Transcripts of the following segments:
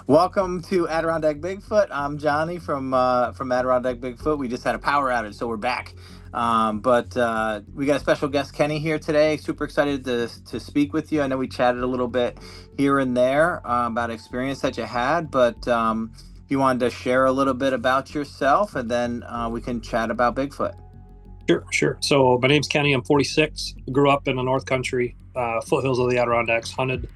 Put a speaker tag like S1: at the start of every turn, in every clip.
S1: Welcome to Adirondack Bigfoot. I'm Johnny from Adirondack Bigfoot. We just had a power outage, so we're back. But we got a special guest, Kenny, here today. Super excited to speak with you. I know we chatted a little bit here and there about experience that you had, but if you wanted to share a little bit about yourself, and then we can chat about Bigfoot.
S2: Sure. So my name's Kenny. I'm 46. Grew up in the North Country, foothills of the Adirondacks. Hunted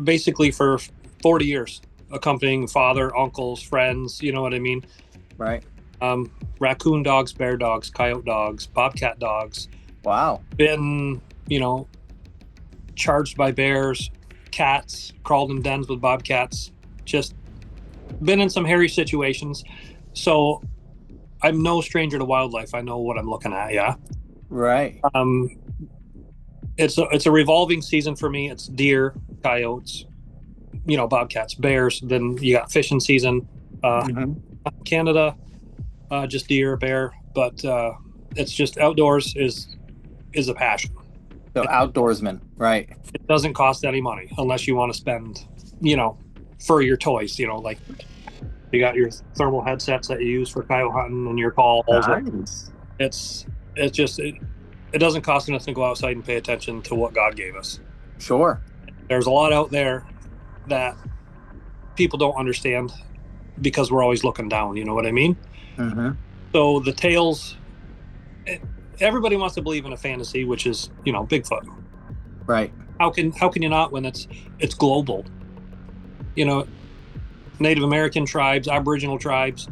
S2: basically for 40 years, accompanying father, uncles, friends. You know what I mean?
S1: Right.
S2: Raccoon dogs, bear dogs, coyote dogs, bobcat dogs.
S1: Wow.
S2: Been, charged by bears, cats, crawled in dens with bobcats. Just been in some hairy situations. So I'm no stranger to wildlife. I know what I'm looking at. Yeah.
S1: Right.
S2: It's a revolving season for me. It's deer, coyotes, bobcats, bears. Then you got fishing season. Canada, just deer, bear. But it's just outdoors is a passion.
S1: So outdoorsman, right?
S2: It doesn't cost any money unless you want to spend, for your toys. Like you got your thermal headsets that you use for coyote hunting and your calls.
S1: Nice.
S2: It doesn't cost enough to go outside and pay attention to what God gave us.
S1: Sure.
S2: There's a lot out there that people don't understand because we're always looking down. You know what I mean?
S1: Mm-hmm.
S2: So the tales, everybody wants to believe in a fantasy, which is, Bigfoot.
S1: Right.
S2: How can you not when it's global? Native American tribes, Aboriginal tribes,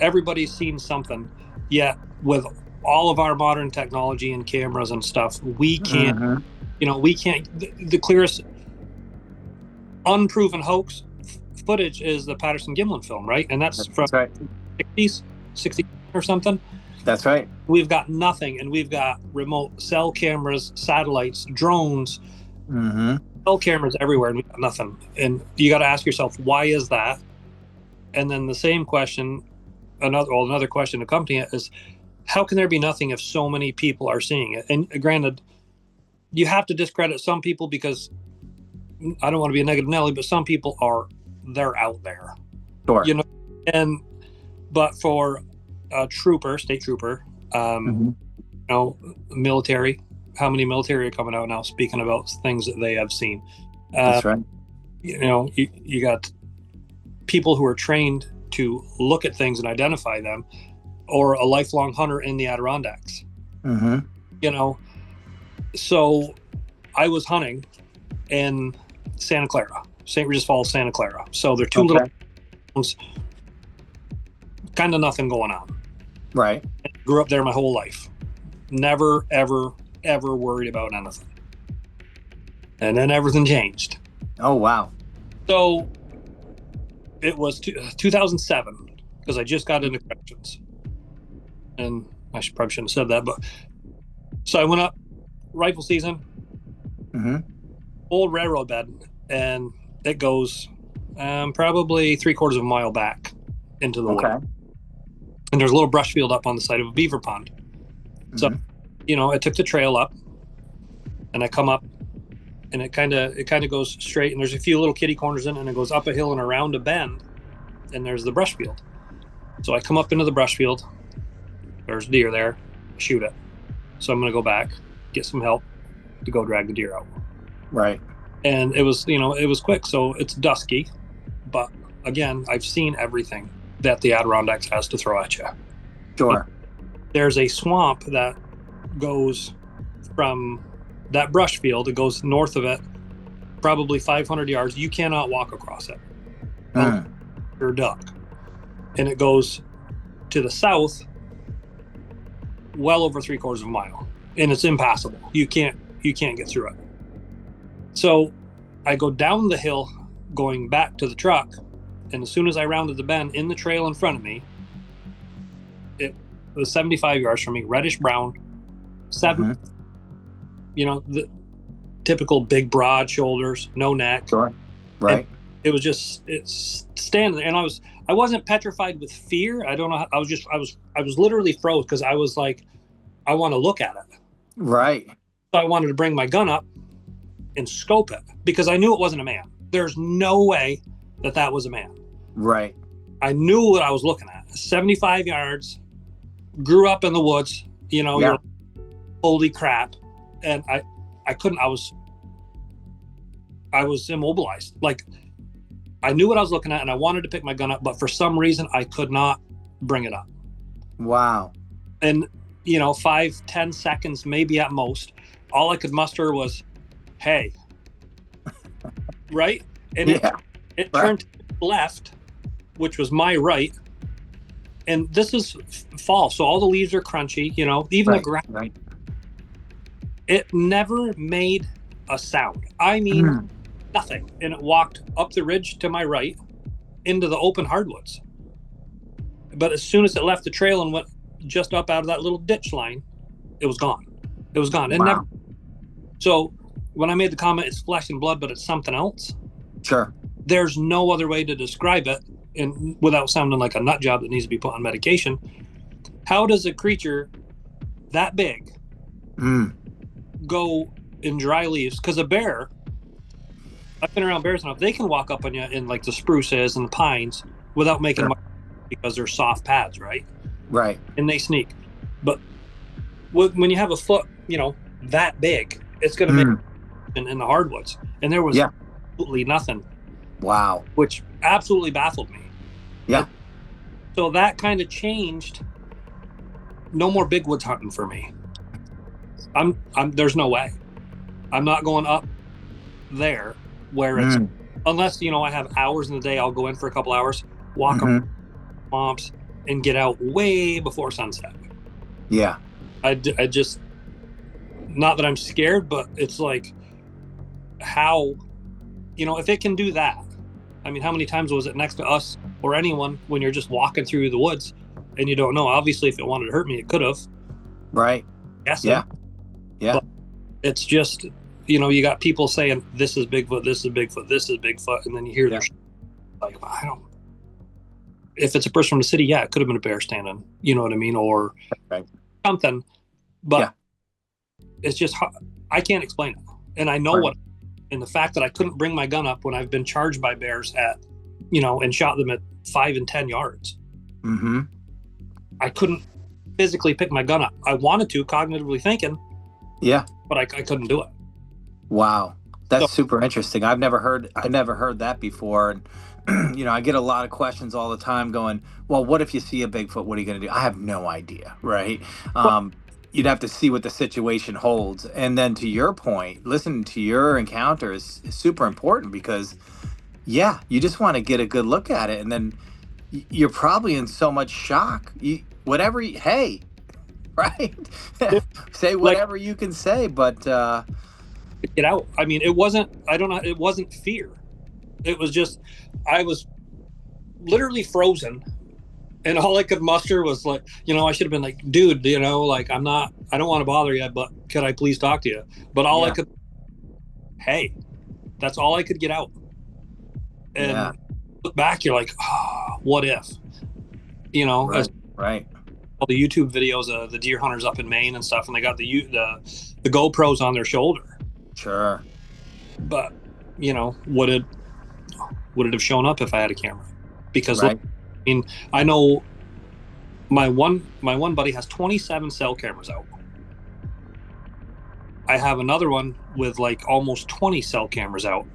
S2: everybody's seen something. Yet with all of our modern technology and cameras and stuff, we can't, we can't, the clearest unproven hoax footage is the Patterson-Gimlin film, right? And that's from
S1: right.
S2: 60 or something.
S1: That's right.
S2: We've got nothing, and we've got remote cell cameras, satellites, drones, cell cameras everywhere, and we've got nothing. And you got to ask yourself, why is that? And then the same question, another question accompanying it is, how can there be nothing if so many people are seeing it? And granted, you have to discredit some people because I don't want to be a negative Nelly, but some people they're out there.
S1: Sure.
S2: But for a state trooper, military, how many military are coming out now speaking about things that they have seen?
S1: That's right.
S2: You got people who are trained to look at things and identify them, or a lifelong hunter in the Adirondacks. So I was hunting in Santa Clara, St. Regis Falls, Santa Clara. So they're two little towns, kind of nothing going on.
S1: Right.
S2: I grew up there my whole life. Never, ever, ever worried about anything. And then everything changed.
S1: Oh, wow.
S2: So it was 2007 because I just got into corrections. And I probably shouldn't have said that, but so I went up rifle season, old railroad bed, and it goes probably 3/4 of a mile back into the wood. And there's a little brush field up on the side of a beaver pond. So, I took the trail up, and I come up, and it kind of goes straight, and there's a few little kitty corners in it, and it goes up a hill and around a bend, and there's the brush field. So I come up into the brush field. There's deer there, shoot it. So I'm going to go back, get some help to go drag the deer out.
S1: Right.
S2: And it was quick. So it's dusky, but again, I've seen everything that the Adirondacks has to throw at you.
S1: Sure.
S2: There's a swamp that goes from that brush field. It goes north of it, probably 500 yards. You cannot walk across it. You're a duck. And it goes to the south, well over 3/4 of a mile, and it's impassable. You can't get through it. So I go down the hill going back to the truck, and as soon as I rounded the bend in the trail in front of me, it was 75 yards from me, reddish brown, the typical big broad shoulders, no neck.
S1: Sure. Right.
S2: It's standing there, and I wasn't petrified with fear. I don't know. I was literally froze because I was like, I want to look at it.
S1: Right.
S2: So I wanted to bring my gun up and scope it because I knew it wasn't a man. There's no way that was a man.
S1: Right.
S2: I knew what I was looking at. 75 yards, grew up in the woods,
S1: Yeah.
S2: you're holy crap. And I couldn't, I was immobilized. Like, I knew what I was looking at and I wanted to pick my gun up, but for some reason I could not bring it up.
S1: Wow.
S2: And 5-10 seconds maybe at most, all I could muster was, hey. Right. And
S1: Yeah.
S2: it turned left, which was my right, and this is fall, so all the leaves are crunchy, even the grass.
S1: Right.
S2: It never made a sound. I mean, nothing. And it walked up the ridge to my right into the open hardwoods. But as soon as it left the trail and went just up out of that little ditch line, it was gone. It was gone.
S1: Wow.
S2: So when I made the comment, it's flesh and blood, but it's something else.
S1: Sure.
S2: There's no other way to describe it, and without sounding like a nut job that needs to be put on medication. How does a creature that big go in dry leaves? Because a bear, I've been around bears enough, they can walk up on you in like the spruces and the pines without making much, because they're soft pads, right?
S1: Right.
S2: And they sneak. But when you have a foot, that big, it's going to make in the hardwoods. And there was absolutely nothing.
S1: Wow.
S2: Which absolutely baffled me.
S1: Yeah.
S2: So that kind of changed. No more big woods hunting for me. There's no way. I'm not going up there where it's, unless, I have hours in the day, I'll go in for a couple hours, walk around swamps and get out way before sunset.
S1: Yeah.
S2: I just, not that I'm scared, but it's like, how, if it can do that, I mean, how many times was it next to us or anyone when you're just walking through the woods and you don't know? Obviously, if it wanted to hurt me, it could have.
S1: Right.
S2: Yes.
S1: Yeah. Yeah.
S2: But it's just, you got people saying, this is Bigfoot, this is Bigfoot, this is Bigfoot. And then you hear their like, if it's a person from the city, it could have been a bear standing, you know what I mean? Or something. But it's just, I can't explain it. And I know what. And the fact that I couldn't bring my gun up when I've been charged by bears at, and shot them at 5 and 10 yards. I couldn't physically pick my gun up. I wanted to, cognitively thinking. Yeah. But I couldn't do it.
S1: Wow. That's super interesting. I never heard that before. And, I get a lot of questions all the time going, well, what if you see a Bigfoot? What are you going to do? I have no idea. Right. You'd have to see what the situation holds. And then to your point, listening to your encounter is super important because, you just want to get a good look at it. And then you're probably in so much shock. Hey, right? Say whatever you can say, but...
S2: get out. I mean, it wasn't fear. It was just, I was literally frozen. And all I could muster was like, I should have been like, dude, I don't want to bother you, but could I please talk to you? But all I could, hey, that's all I could get out. And look back, you're like, what if?
S1: Right.
S2: All the YouTube videos of the deer hunters up in Maine and stuff, and they got the GoPros on their shoulder.
S1: Sure.
S2: But, would it have shown up if I had a camera? Because I know my one buddy has 27 cell cameras out. I have another one with like almost 20 cell cameras out.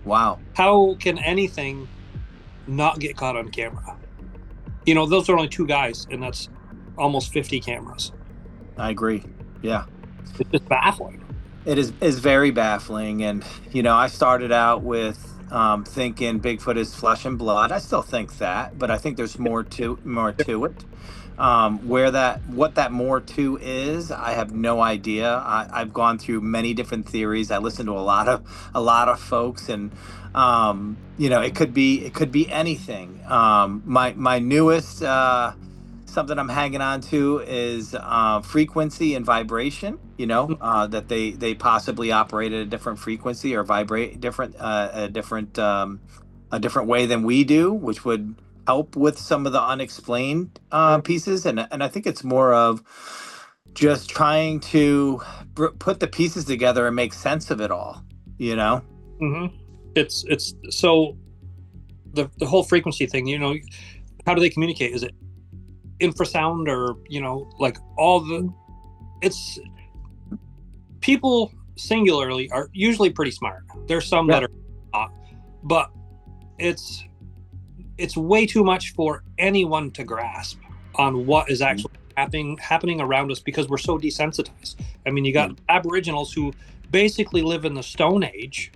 S1: Wow.
S2: How can anything not get caught on camera? Those are only 2 guys, and that's almost 50 cameras.
S1: I agree. Yeah.
S2: It's just baffling.
S1: It is very baffling. And, I started out with thinking Bigfoot is flesh and blood. I still think that, but I think there's more to it. What that more to is, I have no idea. I've gone through many different theories. I listen to a lot of folks, and it could be anything. My newest something I'm hanging on to is frequency and vibration. That they possibly operate at a different frequency or vibrate a different way than we do, which would help with some of the unexplained pieces. And I think it's more of just trying to put the pieces together and make sense of it all.
S2: It's so the whole frequency thing, how do they communicate? Is it infrasound, or like all the it's people singularly are usually pretty smart. There's some that are not, but it's way too much for anyone to grasp on what is actually happening around us, because we're so desensitized. I mean, you got Aboriginals who basically live in the Stone Age,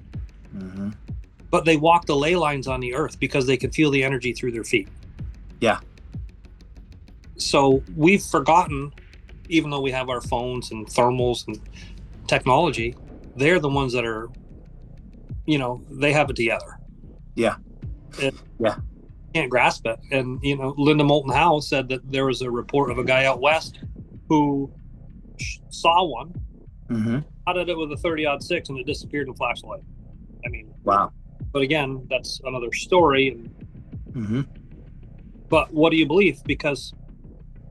S2: but they walk the ley lines on the earth because they can feel the energy through their feet.
S1: Yeah.
S2: So we've forgotten, even though we have our phones and thermals and technology, they're the ones that are, they have it together.
S1: Yeah.
S2: Can't grasp it. And Linda Moulton Howe said that there was a report of a guy out west who saw one, shot at it with a 30-06, and it disappeared in a flash of light. I mean,
S1: wow.
S2: But again, that's another story. But what do you believe? Because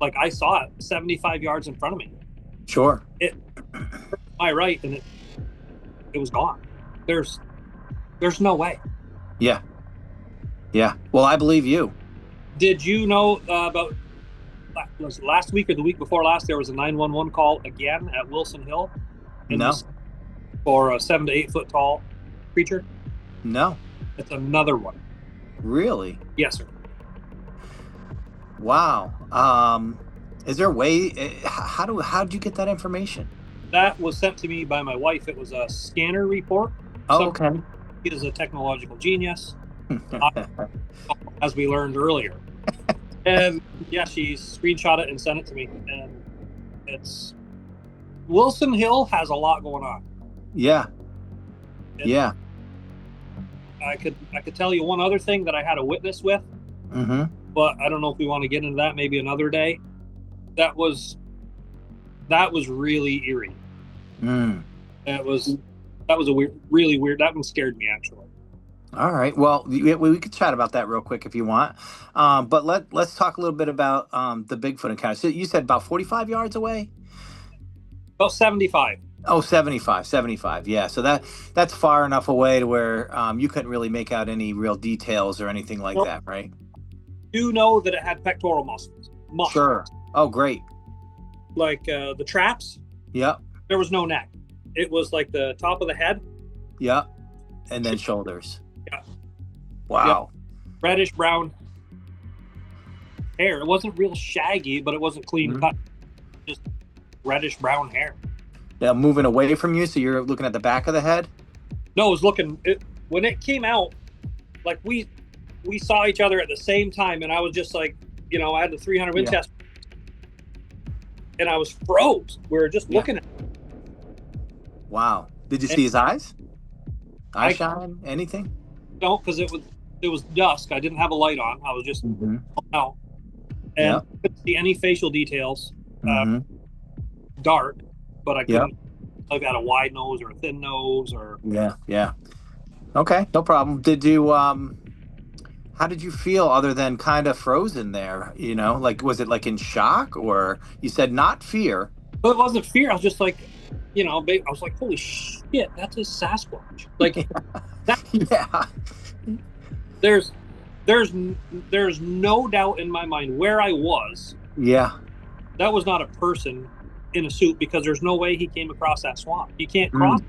S2: like I saw it 75 yards in front of me.
S1: Sure.
S2: It my right, and it was gone. There's no way.
S1: Yeah. Well, I believe you.
S2: Did you know about, was it last week or the week before last, there was a 911 call again at Wilson Hill?
S1: No.
S2: For a 7 to 8 foot tall creature?
S1: No.
S2: It's another one.
S1: Really?
S2: Yes, sir.
S1: Wow. Is there a way? How'd you get that information?
S2: That was sent to me by my wife. It was a scanner report.
S1: Oh, okay.
S2: He is a technological genius, as we learned earlier. And yeah, she screenshot it and sent it to me. And it's Wilson Hill has a lot going on.
S1: Yeah.
S2: I could tell you one other thing that I had a witness with, but I don't know if we want to get into that maybe another day. That was really eerie. That was a really weird. That one scared me, actually.
S1: All right. Well, we could chat about that real quick if you want. But let's talk a little bit about the Bigfoot encounter. So you said about 45 yards away?
S2: About 75.
S1: Oh, 75. Yeah. So that's far enough away to where you couldn't really make out any real details or anything like that, right?
S2: You know that it had pectoral muscles.
S1: Sure. Oh, great.
S2: Like the traps.
S1: Yep.
S2: There was no neck. It was like the top of the head.
S1: Yep. And then shoulders.
S2: Yeah.
S1: Wow.
S2: Yep. Reddish brown hair. It wasn't real shaggy, but it wasn't clean cut. Just reddish brown hair.
S1: Yeah, moving away from you, so you're looking at the back of the head?
S2: No, I was looking. When it came out, like we saw each other at the same time, and I was just like, I had the 300 Winchester, and I was froze. We were just looking at it.
S1: Wow. Did you see his eyes? Eye shine? Anything?
S2: No, because it was dusk. I didn't have a light on. I was just out, and I couldn't see any facial details. Dark, but I couldn't. I've got a wide nose or a thin nose, or
S1: yeah. Okay, no problem. Did you how did you feel other than kind of frozen there? Like, was it like in shock, or you said not fear?
S2: Well, it wasn't fear. I was just like, I was like, holy shit, that's a Sasquatch. Like,
S1: yeah.
S2: There's no doubt in my mind where I was.
S1: Yeah.
S2: That was not a person in a suit, because there's no way he came across that swamp. You can't cross.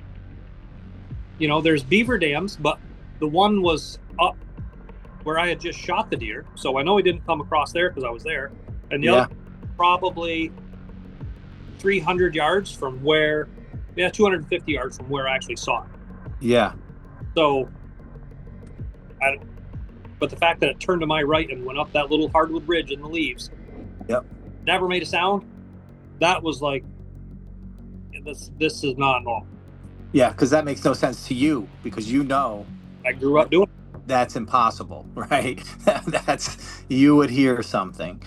S2: There's beaver dams, but the one was up where I had just shot the deer, so I know he didn't come across there because I was there. And the other, probably 300 yards from where, 250 yards from where I actually saw it.
S1: Yeah.
S2: So, but the fact that it turned to my right and went up that little hardwood ridge in the leaves, never made a sound. That was like, this is not normal.
S1: Yeah, because that makes no sense to you, because
S2: I grew up doing it.
S1: That's impossible, right? You would hear something.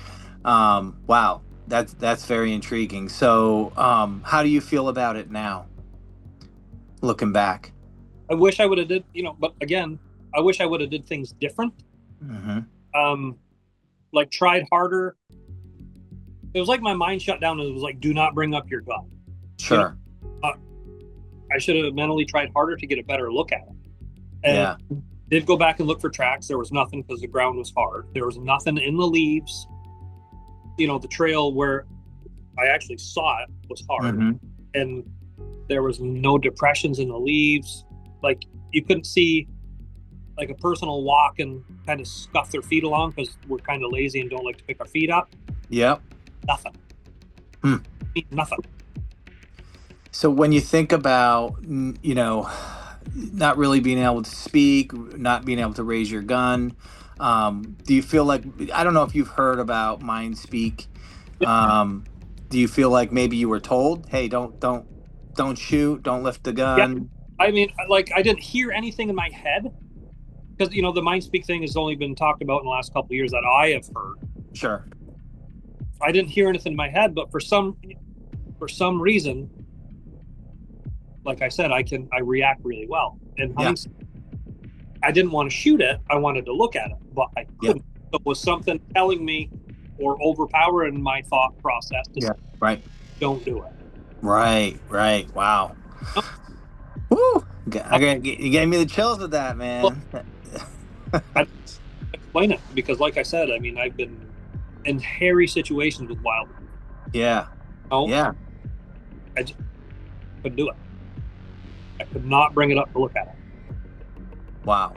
S1: Wow, that's very intriguing. So, how do you feel about it now, looking back?
S2: I wish I would have did, but again, I wish I would have did things different. Like tried harder. It was like my mind shut down, and it was like, do not bring up your gun.
S1: Sure.
S2: I should have mentally tried harder to get a better look at it. And
S1: Yeah.
S2: did go back and look for tracks. There was nothing because the ground was hard. There was nothing in the leaves. The trail where I actually saw it was hard.
S1: Mm-hmm.
S2: And there was no depressions in the leaves. Like, you couldn't see like a person will walk and kind of scuff their feet along because we're kind of lazy and don't like to pick our feet up.
S1: Yep.
S2: Nothing. Nothing.
S1: So when you think about, not really being able to speak, not being able to raise your gun, do you feel like, I don't know if you've heard about mind speak. Do you feel like maybe you were told, hey, don't shoot, don't lift the gun?
S2: I mean, like, I didn't hear anything in my head because, the mind speak thing has only been talked about in the last couple of years that I have heard.
S1: Sure.
S2: I didn't hear anything in my head, but for some reason, like I said, I react really well. And I didn't want to shoot it. I wanted to look at it, but I couldn't. So it was something telling me or overpowering my thought process to say,
S1: right.
S2: Don't do it.
S1: Right. Wow. Woo! You gave me the chills with that, man.
S2: I explain it because, like I said, I mean, I've been in hairy situations with wildlife.
S1: Yeah.
S2: Yeah. I just couldn't do it. I could not bring it up to look at it.
S1: Wow.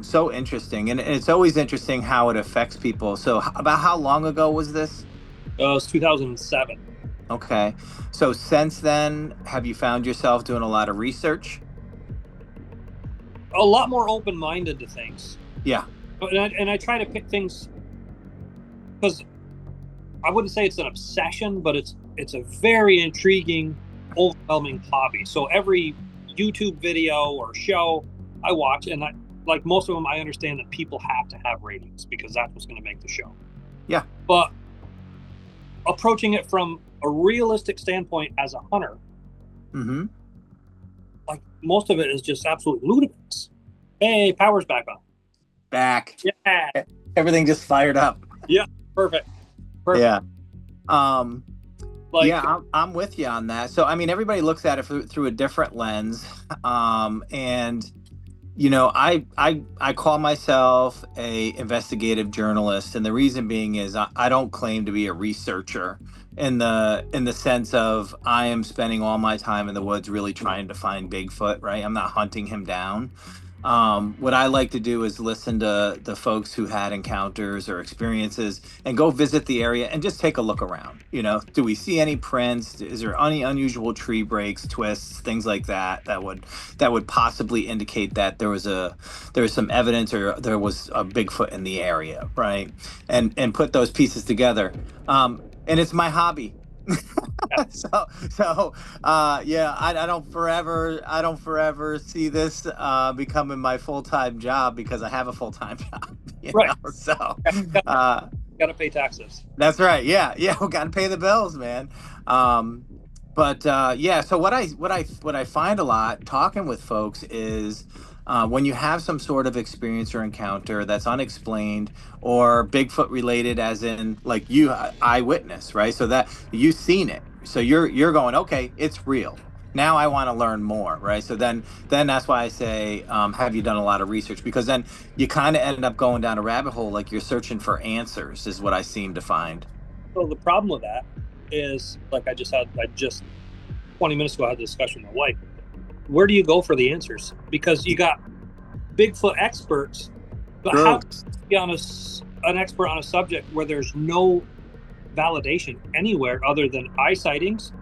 S1: So interesting. And it's always interesting how it affects people. So about how long ago was this?
S2: It was 2007.
S1: Okay. So since then, have you found yourself doing a lot of research?
S2: A lot more open-minded to things.
S1: Yeah.
S2: And I try to pick things because I wouldn't say it's an obsession, but it's a very intriguing, overwhelming hobby. So every YouTube video or show I watch, and like most of them, I understand that people have to have ratings because that's what's going to make the show.
S1: Yeah.
S2: But approaching it from a realistic standpoint as a hunter, like most of it is just absolutely ludicrous. Hey, power's back on.
S1: Back.
S2: Yeah.
S1: Everything just fired up.
S2: Yeah. Perfect.
S1: Yeah. I'm with you on that. So, I mean, everybody looks at it through a different lens. And, I call myself a investigative journalist. And the reason being is I don't claim to be a researcher in the sense of I am spending all my time in the woods really trying to find Bigfoot, right? I'm not hunting him down. What I like to do is listen to the folks who had encounters or experiences and go visit the area and just take a look around. Do we see any prints? Is there any unusual tree breaks, twists, things like that would possibly indicate that there was some evidence or there was a Bigfoot in the area, right? And put those pieces together. And it's my hobby. I don't forever see this becoming my full-time job because I have a full-time job.
S2: Right.
S1: So
S2: gotta pay taxes.
S1: That's right. Yeah, we gotta pay the bills, man. So what I find a lot talking with folks is when you have some sort of experience or encounter that's unexplained or Bigfoot related, as in like you eyewitness, right? So that you've seen it. So you're going, okay, it's real. Now I want to learn more, right? So then that's why I say, have you done a lot of research? Because then you kind of end up going down a rabbit hole, like you're searching for answers, is what I seem to find.
S2: So the problem with that is, like I just 20 minutes ago I had a discussion with my wife. Where do you go for the answers? Because you got Bigfoot experts, but how do you be an expert on a subject where there's no validation anywhere other than eye sightings?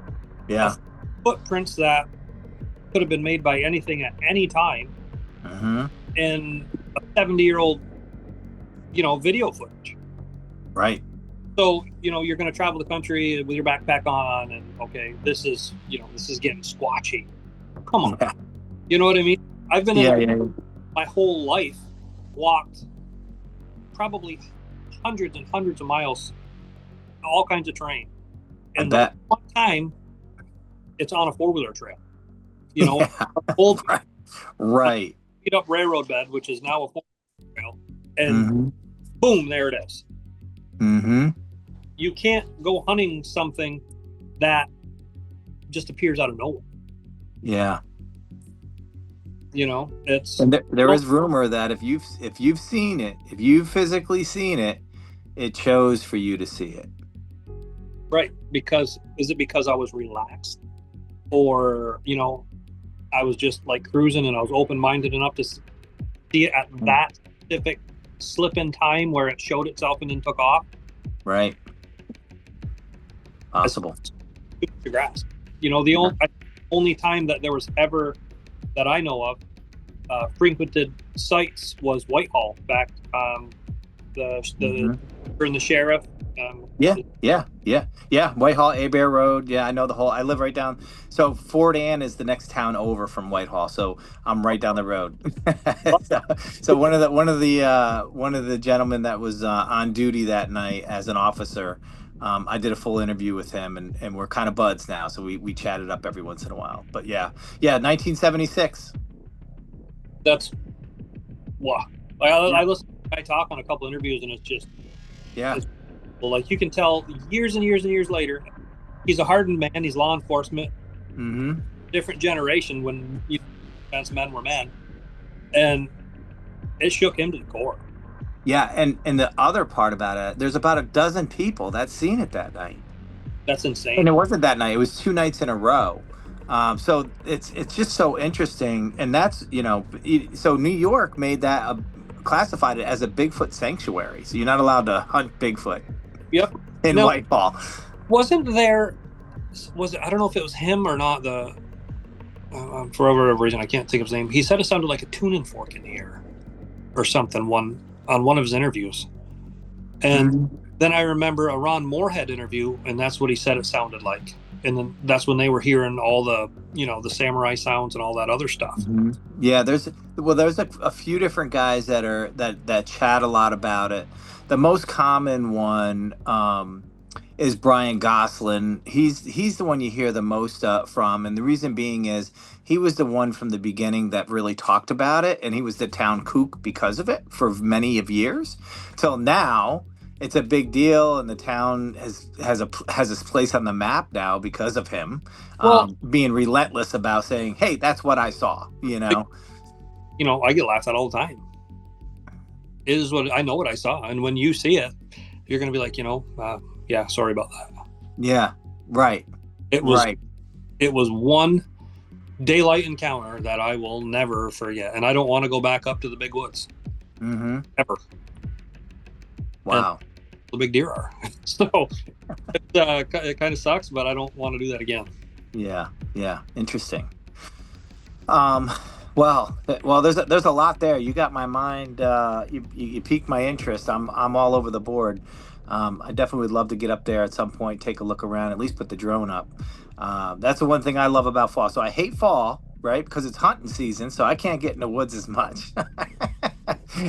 S1: Yeah.
S2: Footprints that could have been made by anything at any time, and a 70-year-old, video footage.
S1: Right.
S2: So, you're going to travel the country with your backpack on, and okay, this is getting squatchy. Come on.
S1: Yeah.
S2: You know what I mean? I've been my whole life, walked probably hundreds and hundreds of miles, all kinds of terrain. And the one time, it's on a 4-wheeler trail. Old
S1: right.
S2: beat up railroad bed, which is now a 4-wheeler trail, and boom, there it is. You can't go hunting something that just appears out of nowhere.
S1: Yeah.
S2: It's
S1: And there is rumor that if you've seen it, if you've physically seen it, it chose for you to see it.
S2: right. Because is it because I was relaxed, or I was just like cruising and I was open-minded enough to see it at that specific slip in time where it showed itself and then took off?
S1: Right.
S2: It's
S1: Possible.
S2: to grasp. The only time that there was ever that I know of frequented sites was Whitehall back during the sheriff.
S1: Yeah. Whitehall, Abear Road. Yeah, I know the whole. I live right down. So Fort Anne is the next town over from Whitehall. So I'm right down the road. so one of the gentlemen that was on duty that night as an officer, I did a full interview with him, and we're kind of buds now. So we chatted up every once in a while. But yeah, 1976.
S2: That's wow. I listened to the guy talk on a couple interviews, and it's just like you can tell years and years and years later, he's a hardened man. He's law enforcement, different generation when defense men were men, and it shook him to the core.
S1: Yeah, and the other part about it, there's about a dozen people that seen it that night.
S2: That's insane.
S1: And it wasn't that night; it was 2 nights in a row. So it's just so interesting, and that's so New York made that classified it as a Bigfoot sanctuary, so you're not allowed to hunt Bigfoot.
S2: Yep.
S1: In Whitehall.
S2: Was it? I don't know if it was him or not. For whatever reason, I can't think of his name. He said it sounded like a tuning fork in the air, or something. On one of his interviews, and then I remember a Ron Moorhead interview, and that's what he said it sounded like. And then that's when they were hearing all the the samurai sounds and all that other stuff.
S1: Yeah, there's a few different guys that chat a lot about it. The most common one is Brian Goslin. He's the one you hear the most from, and the reason being is he was the one from the beginning that really talked about it, and he was the town kook because of it for many of years till now. It's a big deal, and the town has its place on the map now because of him being relentless about saying, "Hey, that's what I saw."
S2: I get laughed at all the time. It is what I know what I saw, and when you see it, you're going to be like, yeah, sorry about that.
S1: Yeah, right.
S2: It was one daylight encounter that I will never forget, and I don't want to go back up to the big woods ever.
S1: Wow.
S2: And the big deer are. So it kind of sucks, but I don't want to do that again.
S1: Yeah. Interesting. Well, there's a lot there. You got my mind. You piqued my interest. I'm all over the board. I definitely would love to get up there at some point, take a look around, at least put the drone up. That's the one thing I love about fall. So I hate fall, right? Because it's hunting season, so I can't get in the woods as much.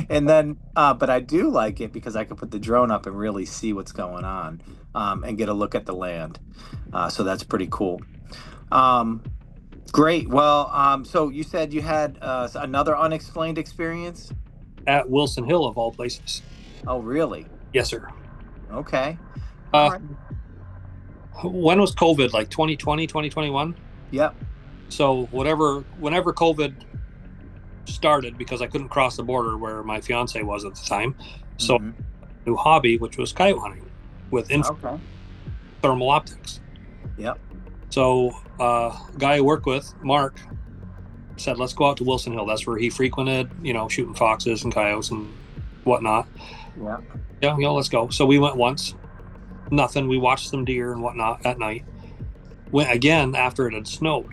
S1: And then, but I do like it because I can put the drone up and really see what's going on, and get a look at the land. So that's pretty cool. Great. Well, so you said you had another unexplained experience
S2: at Wilson Hill, of all places.
S1: Oh, really?
S2: Yes, sir.
S1: Okay.
S2: Right. When was COVID? Like 2020, 2021?
S1: Yep.
S2: So whenever COVID started, because I couldn't cross the border where my fiance was at the time, so new hobby, which was coyote hunting with thermal optics.
S1: Yep.
S2: So guy I work with, Mark, said, let's go out to Wilson Hill. That's where he frequented, shooting foxes and coyotes and whatnot. Yeah, let's go. So we went once, nothing. We watched some deer and whatnot at night. Went again after it had snowed,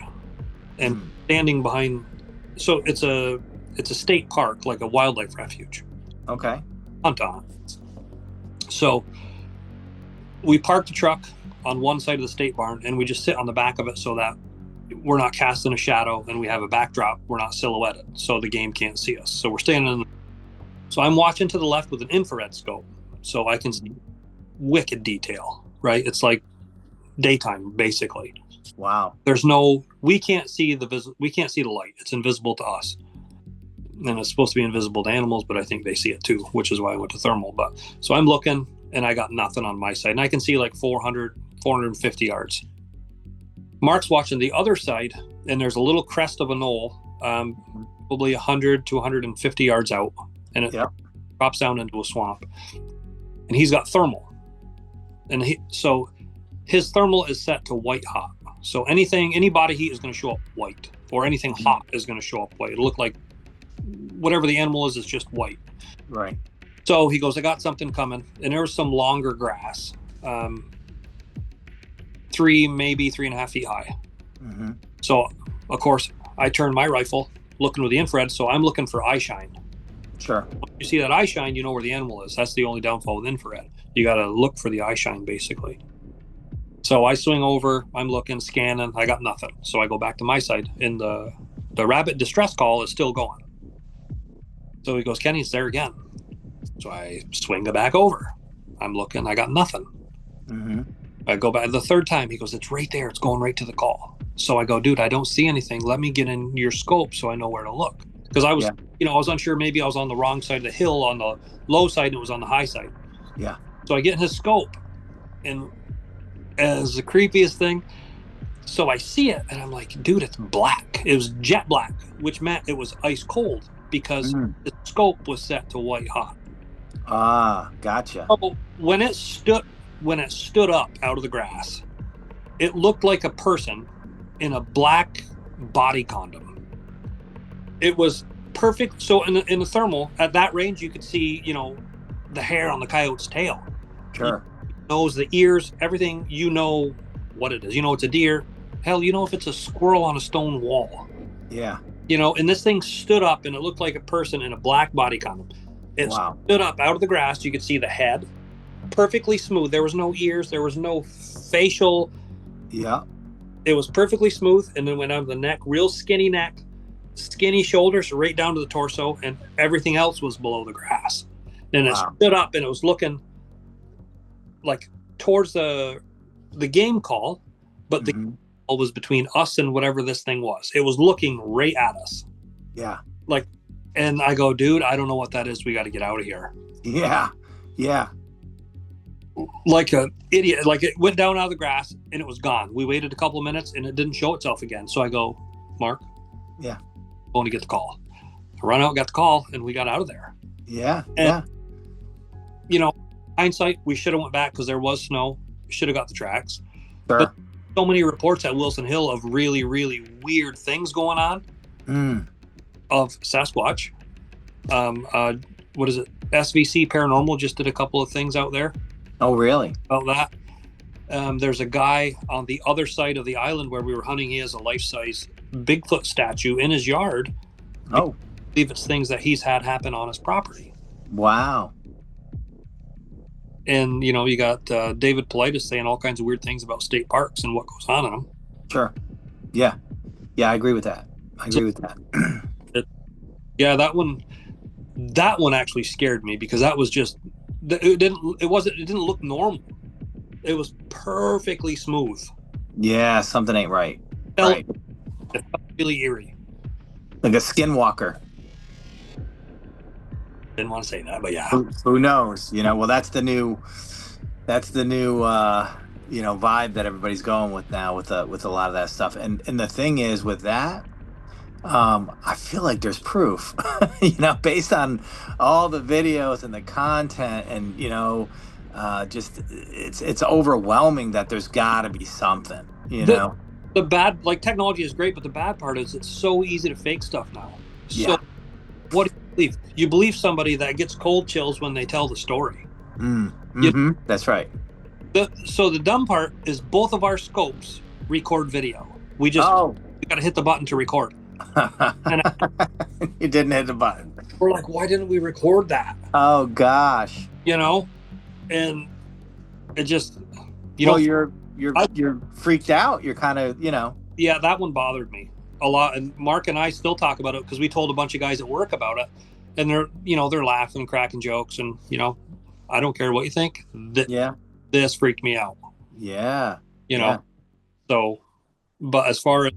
S2: and standing behind. So it's a state park, like a wildlife refuge.
S1: Okay.
S2: Hunt on. So we parked the truck on one side of the state barn, and we just sit on the back of it so that we're not casting a shadow, and we have a backdrop. We're not silhouetted, so the game can't see us. So we're standing. So I'm watching to the left with an infrared scope, so I can see wicked detail. Right? It's like daytime, basically.
S1: Wow.
S2: We can't see the light. It's invisible to us. And it's supposed to be invisible to animals, but I think they see it too, which is why I went to thermal. But so I'm looking, and I got nothing on my side. And I can see like 450 yards. Mark's watching the other side, and there's a little crest of a knoll. probably 100 to 150 yards out, and it
S1: Yep.
S2: drops down into a swamp. And he's got thermal, and so his thermal is set to white hot. So any body heat is going to show up white, or anything hot is going to show up white. It'll look like whatever the animal is just white.
S1: Right.
S2: So he goes, I got something coming, and there was some longer grass, maybe 3.5 feet high.
S1: Mm-hmm.
S2: So of course I turned my rifle looking with the infrared, so I'm looking for eye shine.
S1: Sure.
S2: When you see that eye shine, you know where the animal is. That's the only downfall with infrared. You got to look for the eye shine, basically. So I swing over, I'm looking, scanning, I got nothing. So I go back to my side, and the rabbit distress call is still going. So he goes, Kenny, it's there again. So I swing it back over. I'm looking, I got nothing.
S1: Mm-hmm.
S2: I go back the third time. He goes, it's right there. It's going right to the call. So I go, dude, I don't see anything. Let me get in your scope so I know where to look. Because I was, I was unsure. Maybe I was on the wrong side of the hill, on the low side, and it was on the high side.
S1: Yeah.
S2: So I get in his scope, and as the creepiest thing, so I see it, and I'm like, dude, it's black. It was jet black, which meant it was ice cold because the scope was set to white hot.
S1: Ah, gotcha.
S2: So when it stood up out of the grass, it looked like a person in a black body condom. It was perfect. So in the thermal, at that range, you could see, the hair on the coyote's tail.
S1: Sure.
S2: Nose, the ears, everything. You know what it is. You know it's a deer. Hell, if it's a squirrel on a stone wall.
S1: Yeah.
S2: And this thing stood up, and it looked like a person in a black body condom. It stood up out of the grass. You could see the head, perfectly smooth. There was no ears. There was no facial.
S1: Yeah.
S2: It was perfectly smooth, and then went down to the neck, real skinny neck, skinny shoulders, right down to the torso, and everything else was below the grass. And it stood up, and it was looking like towards the game call, but the call was between us and whatever this thing was. It was looking right at us.
S1: Yeah.
S2: And I go, dude, I don't know what that is. We got to get out of here.
S1: Yeah. Yeah.
S2: Like an idiot. Like, it went down out of the grass and it was gone. We waited a couple of minutes and it didn't show itself again. So I go, Mark,
S1: yeah,
S2: going to get the call. I run out, got the call, and we got out of there.
S1: Yeah.
S2: And, hindsight, we should have went back because there was snow. We should have got the tracks.
S1: Sure.
S2: But so many reports at Wilson Hill of really, really weird things going on of Sasquatch. What is it? SVC Paranormal just did a couple of things out there.
S1: Oh, really?
S2: About that. There's a guy on the other side of the island where we were hunting. He has a life-size Bigfoot statue in his yard.
S1: Oh.
S2: I believe it's things that he's had happen on his property.
S1: Wow.
S2: And, you got David Politis saying all kinds of weird things about state parks and what goes on in them. Sure.
S1: Yeah. Yeah, I agree with that.
S2: That one actually scared me because that was just, it didn't look normal. It was perfectly smooth.
S1: Yeah, something ain't right.
S2: It felt really eerie.
S1: Like a skinwalker.
S2: Didn't want to say that, but yeah.
S1: Who knows? Well, that's the new vibe that everybody's going with now with a lot of that stuff. And the thing is with that, I feel like there's proof, based on all the videos and the content, and just it's overwhelming that there's got to be something.
S2: The bad, technology is great, but the bad part is it's so easy to fake stuff now. So what do you believe? You believe somebody that gets cold chills when they tell the story.
S1: That's right.
S2: So the dumb part is both of our scopes record video. We got to hit the button to record. And
S1: you didn't hit the button.
S2: We're like, why didn't we record that?
S1: Oh gosh.
S2: And it just,
S1: you're freaked out. You're kind of,
S2: Yeah, that one bothered me a lot. And Mark and I still talk about it because we told a bunch of guys at work about it, and they're laughing, cracking jokes, and I don't care what you think. This freaked me out.
S1: Yeah.
S2: So, but as far as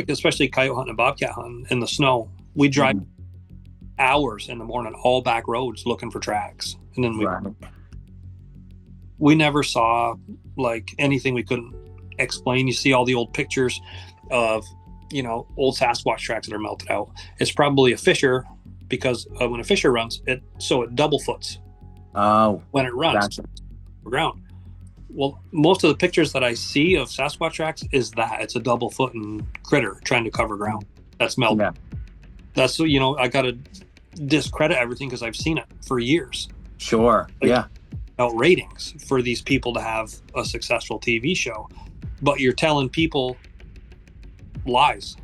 S2: especially coyote hunting and bobcat hunting in the snow, we drive hours in the morning, all back roads looking for tracks. And then we never saw anything we couldn't explain. You see all the old pictures of old Sasquatch tracks that are melted out. It's probably a fissure because when a fissure runs, it double foots.
S1: Oh,
S2: when it runs
S1: gotcha.
S2: ground. Well, most of the pictures that I see of Sasquatch tracks is that it's a double footing critter trying to cover ground. That's melted.
S1: Yeah.
S2: That's I got to discredit everything because I've seen it for years.
S1: Sure. Yeah.
S2: About ratings for these people to have a successful TV show, but you're telling people lies.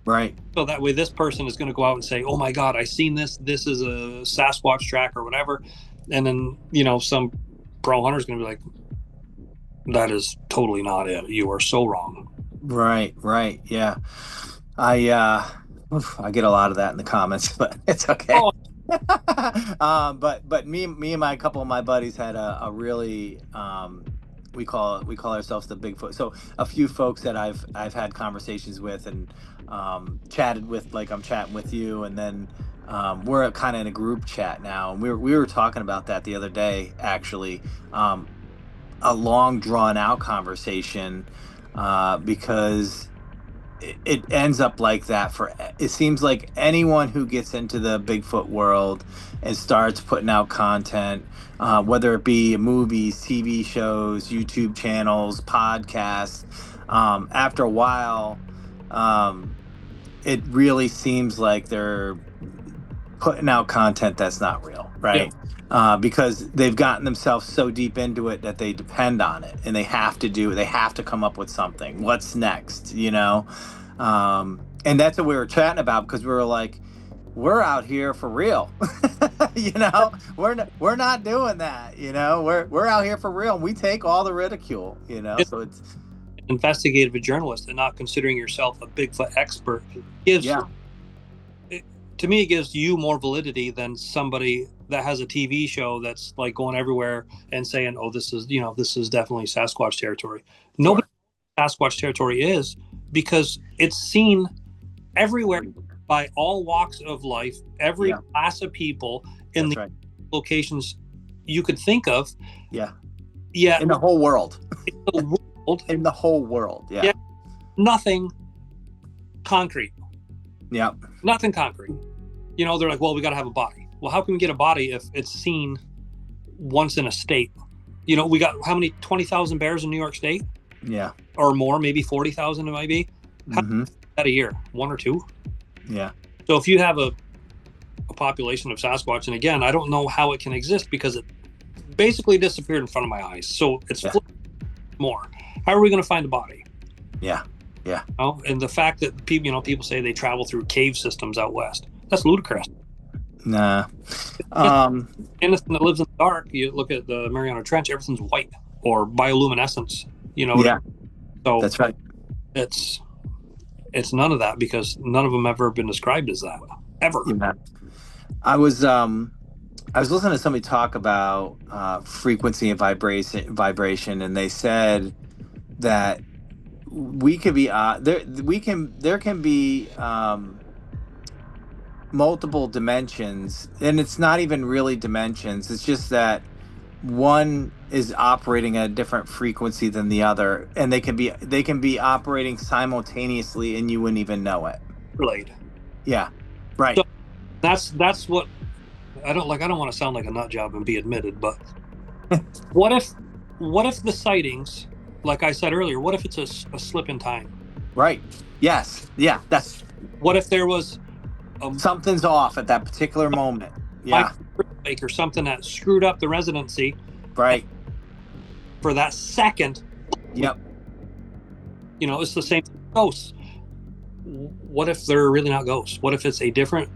S1: Right.
S2: So that way this person is going to go out and say, oh my God, I seen this. This is a Sasquatch track or whatever. And then, some pro hunter is going to be like, that is totally not it. You are so wrong.
S1: Right. Yeah. I get a lot of that in the comments, but it's okay.
S2: Oh.
S1: But me and a couple of my buddies had a really, we call ourselves the Bigfoot. So a few folks that I've had conversations with and chatted with, like I'm chatting with you, and then we're kind of in a group chat now, and we were talking about that the other day, actually, a long drawn out conversation, because it ends up like that. It seems like anyone who gets into the Bigfoot world and starts putting out content, whether it be movies, TV shows, YouTube channels, podcasts, after a while, it really seems like they're putting out content that's not real, right? Yeah. Because they've gotten themselves so deep into it that they depend on it, and they have to come up with something. What's next, and that's what we were chatting about, because we were like, we're out here for real. We're not doing that. We're out here for real, and we take all the ridicule. So it's
S2: investigative journalist, and not considering yourself a Bigfoot expert gives. Yeah. To me, it gives you more validity than somebody that has a TV show that's like going everywhere and saying, "Oh, this is definitely Sasquatch territory." Nobody knows what Sasquatch territory is, because it's seen everywhere by all walks of life, every class of people in the locations you could think of.
S1: Yeah.
S2: In
S1: the whole world.
S2: In the whole world.
S1: Yeah.
S2: Nothing concrete.
S1: Yeah.
S2: Nothing concrete. They're like, well, we got to have a body. Well, how can we get a body if it's seen once in a state? We got how many 20,000 bears in New York State?
S1: Yeah.
S2: Or more, maybe 40,000 it might be. How that a year? One or two?
S1: Yeah.
S2: So if you have a population of Sasquatch, and again, I don't know how it can exist because it basically disappeared in front of my eyes. So it's more. How are we going to find a body?
S1: Yeah. Yeah.
S2: And the fact that people say they travel through cave systems out west, that's ludicrous.
S1: Nah.
S2: Anything that lives in the dark, you look at the Mariana Trench, everything's white or bioluminescence.
S1: Yeah.
S2: So
S1: that's right.
S2: It's none of that, because none of them ever been described as that ever.
S1: Yeah. I was listening to somebody talk about frequency and vibration, and they said that we could be there can be multiple dimensions, and it's not even really dimensions. It's just that one is operating at a different frequency than the other, and they can be operating simultaneously, and you wouldn't even know it.
S2: Right.
S1: Yeah. Right.
S2: So that's what I don't want to sound like a nut job and be admitted, but what if the sightings, like I said earlier, what if it's a slip in time?
S1: Right. Yes. Yeah. That's.
S2: What if there was
S1: something's off at that particular moment? Yeah.
S2: Or something that screwed up the residency.
S1: Right.
S2: For that second.
S1: Yep.
S2: It's the same thing with ghosts. What if they're really not ghosts? What if it's a different?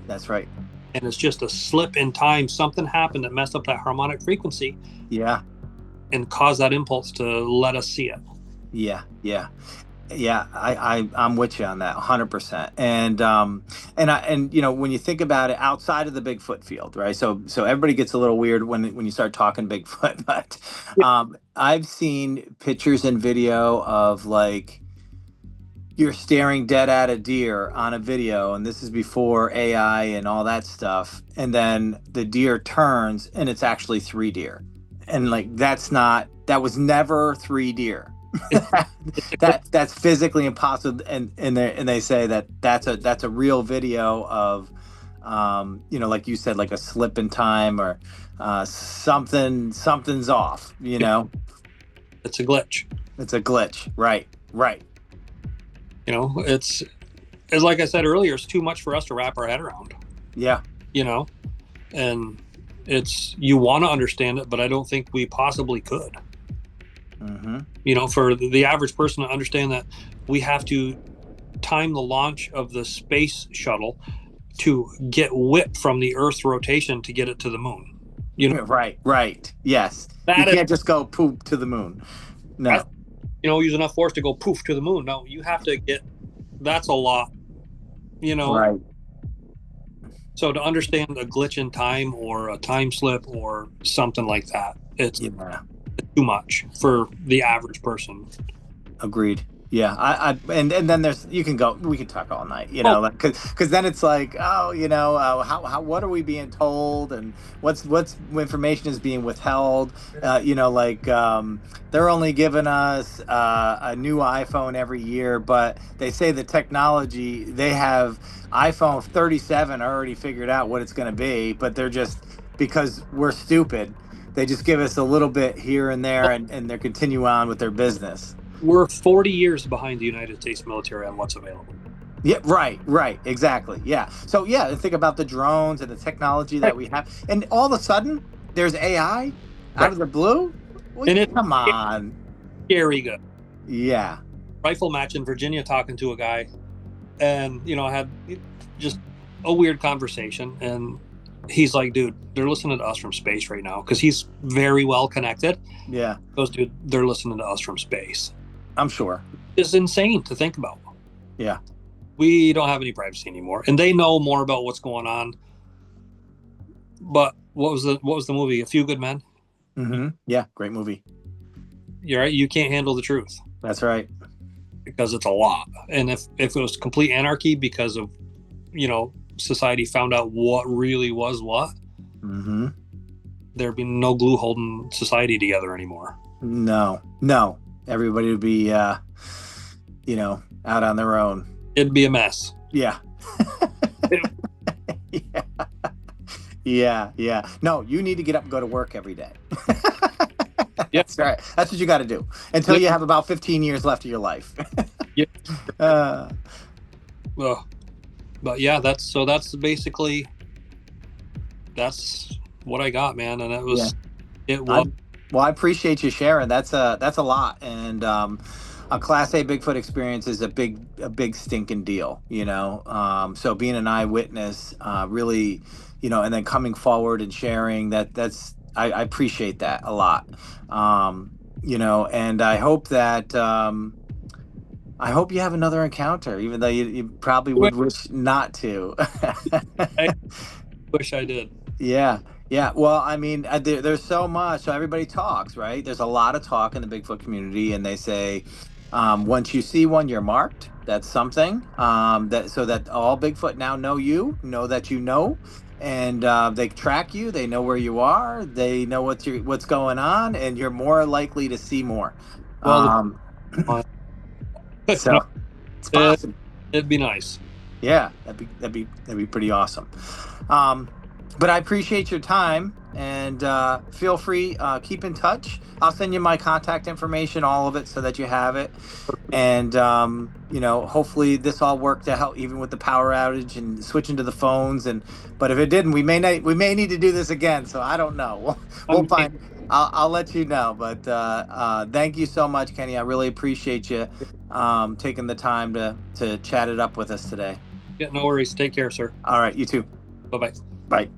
S1: That's right.
S2: And it's just a slip in time. Something happened that messed up that harmonic frequency.
S1: Yeah.
S2: And caused that impulse to let us see it.
S1: Yeah. Yeah. Yeah, I'm with you on that 100%. And when you think about it outside of the Bigfoot field, right? So everybody gets a little weird when you start talking Bigfoot, but I've seen pictures and video of, like, you're staring dead at a deer on a video, and this is before AI and all that stuff, and then the deer turns and it's actually 3 deer. And like that was never 3 deer. That's physically impossible, and they say that that's a real video of, like you said, like a slip in time, or something's off.
S2: It's a glitch.
S1: It's a glitch. Right. Right.
S2: It's, as like I said earlier, it's too much for us to wrap our head around.
S1: Yeah.
S2: And you want to understand it, but I don't think we possibly could.
S1: Mm-hmm.
S2: For the average person to understand that we have to time the launch of the space shuttle to get whipped from the Earth's rotation to get it to the moon.
S1: Right. Yes. You can't just go poop to the moon. No.
S2: Use enough force to go poof to the moon. No, you have to that's a lot.
S1: Right.
S2: So to understand a glitch in time or a time slip or something like that, it's too much for the average person.
S1: Agreed. Yeah. And then we can talk all night, because then it's like, what are we being told, and what's information is being withheld. They're only giving us a new iPhone every year, but they say the technology, they have iPhone 37 already figured out what it's going to be, but they're just, because we're stupid, they just give us a little bit here and there, and they continue on with their business.
S2: We're 40 years behind the United States military on what's available.
S1: Yeah, right, exactly. Yeah. So think about the drones and the technology that we have, and all of a sudden there's AI out of the blue. Well, come on,
S2: scary good.
S1: Yeah.
S2: Rifle match in Virginia, talking to a guy, and had just a weird conversation, and he's like, dude, they're listening to us from space right now, because he's very well connected.
S1: Yeah.
S2: Those dude, they're listening to us from space.
S1: I'm sure.
S2: It's insane to think about.
S1: Yeah.
S2: We don't have any privacy anymore, and they know more about what's going on. But what was the movie? A Few Good Men?
S1: Mm-hmm. Yeah, great movie.
S2: You're right. You can't handle the truth.
S1: That's right.
S2: Because it's a lot. And if it was complete anarchy because of, society found out what really was what,
S1: mm-hmm.
S2: there'd be no glue holding society together anymore.
S1: No. Everybody would be, out on their own.
S2: It'd be a mess.
S1: Yeah. Yeah. No, you need to get up and go to work every day. That's right. That's what you got to do until you have about 15 years left of your life.
S2: Yep. But yeah, that's basically, that's what I got, man. And it was.
S1: Well, I appreciate you sharing. That's a lot, and a Class A Bigfoot experience is a big stinking deal, So being an eyewitness, really, and then coming forward and sharing that's I appreciate that a lot, and I hope that I hope you have another encounter, even though you probably would wish not to.
S2: I wish I did.
S1: Yeah. Well, I mean, there's so much. So everybody talks, right? There's a lot of talk in the Bigfoot community, and they say, once you see one, you're marked. That's something. So that all Bigfoot now know that you know, and they track you. They know where you are. They know what's going on, and you're more likely to see more.
S2: Well,
S1: so it's possible.
S2: It'd be nice.
S1: Yeah, that'd be pretty awesome. But I appreciate your time, and feel free, keep in touch. I'll send you my contact information, all of it, so that you have it. And hopefully this all worked out, even with the power outage and switching to the phones. But if it didn't, we may need to do this again. So I don't know. We'll find. I'll let you know. But thank you so much, Kenny. I really appreciate you taking the time to chat it up with us today.
S2: Yeah, no worries. Take care, sir.
S1: All right, you too.
S2: Bye-bye.
S1: Bye.